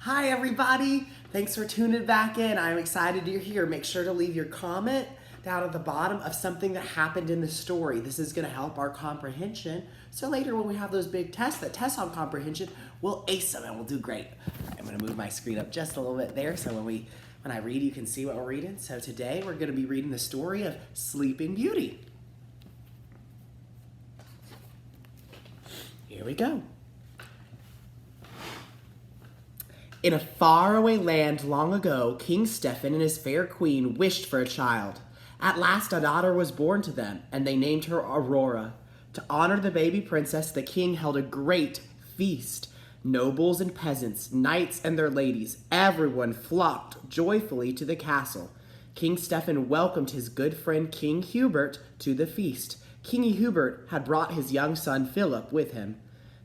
Hi, everybody. Thanks for tuning back in. I'm excited you're here. Make sure to leave your comment down at the bottom of something that happened in the story. This is going to help our comprehension. So later when we have those big tests that test on comprehension, we'll ace them and we'll do great. I'm going to move my screen up just a little bit there so when I read, you can see what we're reading. So today we're going to be reading the story of Sleeping Beauty. Here we go. In a faraway land long ago, King Stephen and his fair queen wished for a child. At last a daughter was born to them, and they named her Aurora. To honor the baby princess, the king held a great feast. Nobles and peasants, knights and their ladies, everyone flocked joyfully to the castle. King Stephen welcomed his good friend King Hubert to the feast. King Hubert had brought his young son Philip with him.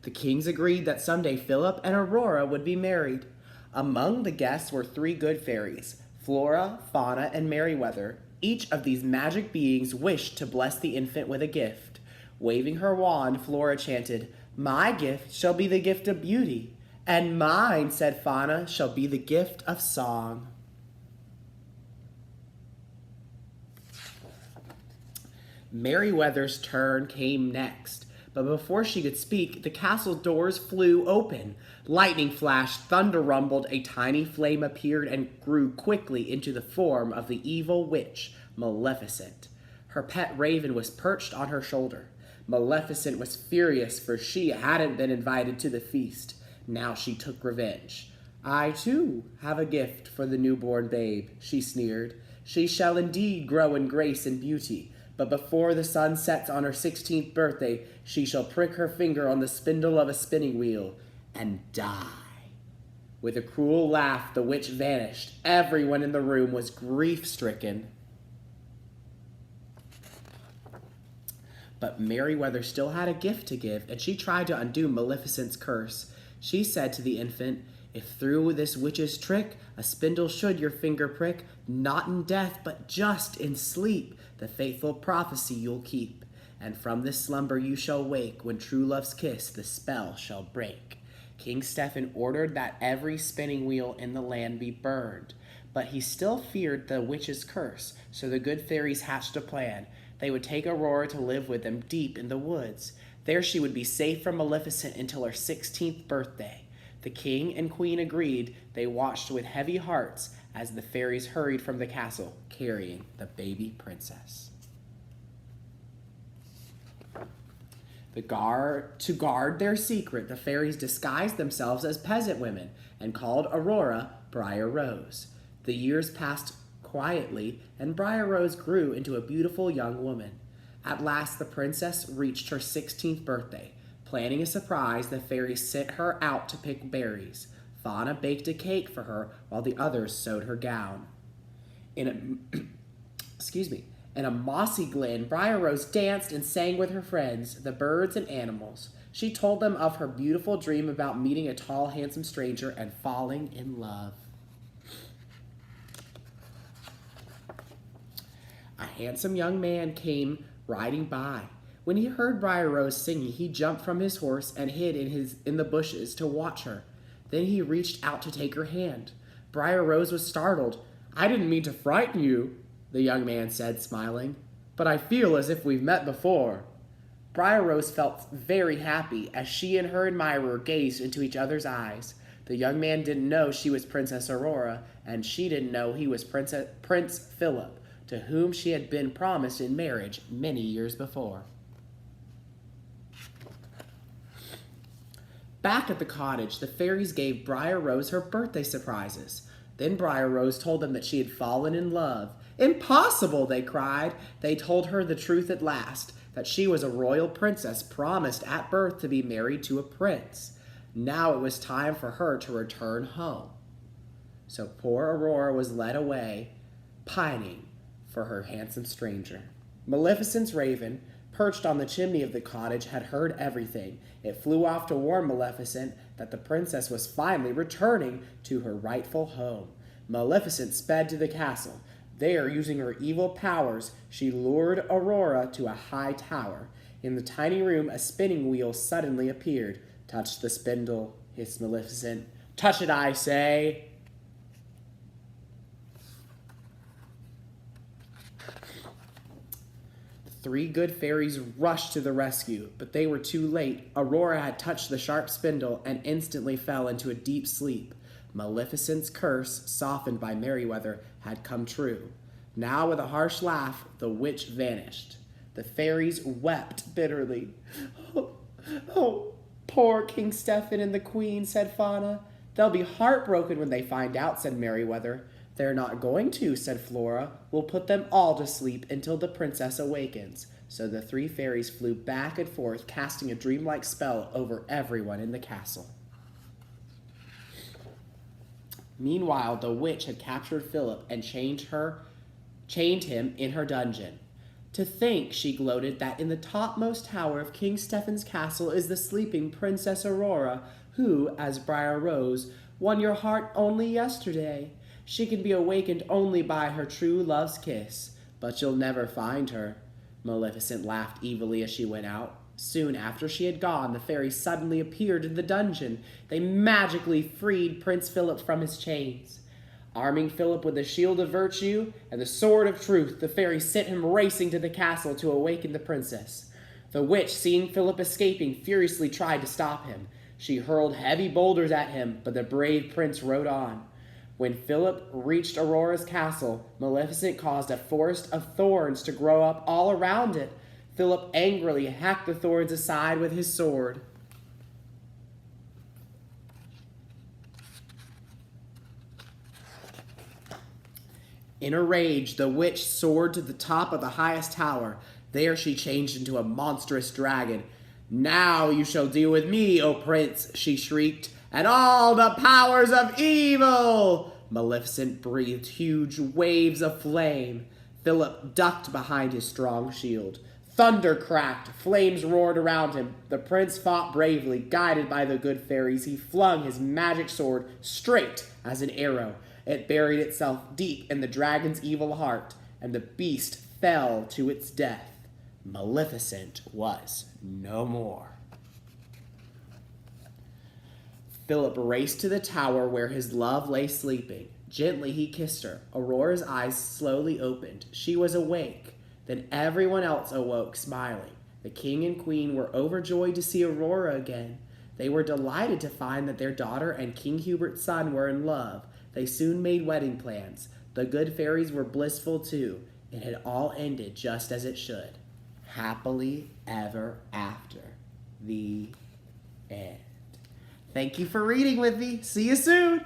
The kings agreed that someday Philip and Aurora would be married. Among the guests were three good fairies, Flora, Fauna, and Merryweather. Each of these magic beings wished to bless the infant with a gift. Waving her wand, Flora chanted, "My gift shall be the gift of beauty, and mine," said Fauna, "shall be the gift of song." Merryweather's turn came next. But before she could speak, the castle doors flew open. Lightning flashed, thunder rumbled, a tiny flame appeared and grew quickly into the form of the evil witch, Maleficent. Her pet raven was perched on her shoulder. Maleficent was furious, for she hadn't been invited to the feast. Now she took revenge. "I, too, have a gift for the newborn babe," she sneered. "She shall indeed grow in grace and beauty. But before the sun sets on her 16th birthday, she shall prick her finger on the spindle of a spinning wheel and die." With a cruel laugh, the witch vanished. Everyone in the room was grief-stricken. But Merryweather still had a gift to give, and she tried to undo Maleficent's curse. She said to the infant, "If through this witch's trick a spindle should your finger prick, not in death but just in sleep, the faithful prophecy you'll keep. And from this slumber you shall wake, when true love's kiss the spell shall break." King Stephen ordered that every spinning wheel in the land be burned. But he still feared the witch's curse, so the good fairies hatched a plan. They would take Aurora to live with them deep in the woods. There she would be safe from Maleficent until her 16th birthday. The king and queen agreed. They watched with heavy hearts as the fairies hurried from the castle, carrying the baby princess. To guard their secret, the fairies disguised themselves as peasant women and called Aurora Briar Rose. The years passed quietly, and Briar Rose grew into a beautiful young woman. At last, the princess reached her 16th birthday. Planning a surprise, the fairies sent her out to pick berries. Fauna baked a cake for her while the others sewed her gown. In a mossy glen, Briar Rose danced and sang with her friends, the birds and animals. She told them of her beautiful dream about meeting a tall, handsome stranger and falling in love. A handsome young man came riding by. When he heard Briar Rose singing, he jumped from his horse and hid in the bushes to watch her. Then he reached out to take her hand. Briar Rose was startled. "I didn't mean to frighten you," the young man said, smiling, "but I feel as if we've met before." Briar Rose felt very happy as she and her admirer gazed into each other's eyes. The young man didn't know she was Princess Aurora, and she didn't know he was Prince Philip, to whom she had been promised in marriage many years before. Back at the cottage, the fairies gave Briar Rose her birthday surprises. Then Briar Rose told them that she had fallen in love. "Impossible!" they cried. They told her the truth at last, that she was a royal princess promised at birth to be married to a prince. Now it was time for her to return home. So poor Aurora was led away, pining for her handsome stranger. Maleficent's raven, perched on the chimney of the cottage, had heard everything. It flew off to warn Maleficent that the princess was finally returning to her rightful home. Maleficent sped to the castle. There, using her evil powers, she lured Aurora to a high tower. In the tiny room, a spinning wheel suddenly appeared. "Touch the spindle," hissed Maleficent. Touch it, I say. The three good fairies rushed to the rescue, but they were too late. Aurora had touched the sharp spindle and instantly fell into a deep sleep. Maleficent's curse, softened by Merryweather, had come true. Now, with a harsh laugh, the witch vanished. The fairies wept bitterly. Oh, poor King Stephen and the Queen, said Fauna. They'll be heartbroken when they find out, said Merryweather. They're not going to, said Flora. We'll put them all to sleep until the princess awakens. So the three fairies flew back and forth, casting a dreamlike spell over everyone in the castle. Meanwhile, the witch had captured Philip and chained him in her dungeon. To think, she gloated, that in the topmost tower of King Stephen's castle is the sleeping Princess Aurora, who, as Briar Rose, won your heart only yesterday. She can be awakened only by her true love's kiss, but you'll never find her. Maleficent laughed evilly as she went out. Soon after she had gone, the fairies suddenly appeared in the dungeon. They magically freed Prince Philip from his chains. Arming Philip with the shield of virtue and the sword of truth, the fairies sent him racing to the castle to awaken the princess. The witch, seeing Philip escaping, furiously tried to stop him. She hurled heavy boulders at him, but the brave prince rode on. When Philip reached Aurora's castle, Maleficent caused a forest of thorns to grow up all around it. Philip angrily hacked the thorns aside with his sword. In a rage, the witch soared to the top of the highest tower. There she changed into a monstrous dragon. Now you shall deal with me, O prince, she shrieked, and all the powers of evil! Maleficent breathed huge waves of flame. Philip ducked behind his strong shield. Thunder cracked, flames roared around him. The prince fought bravely, guided by the good fairies. He flung his magic sword straight as an arrow. It buried itself deep in the dragon's evil heart, and the beast fell to its death. Maleficent was no more. Philip raced to the tower where his love lay sleeping. Gently he kissed her. Aurora's eyes slowly opened. She was awake. Then everyone else awoke, smiling. The king and queen were overjoyed to see Aurora again. They were delighted to find that their daughter and King Hubert's son were in love. They soon made wedding plans. The good fairies were blissful too. It had all ended just as it should. Happily ever after. The end. Thank you for reading with me. See you soon.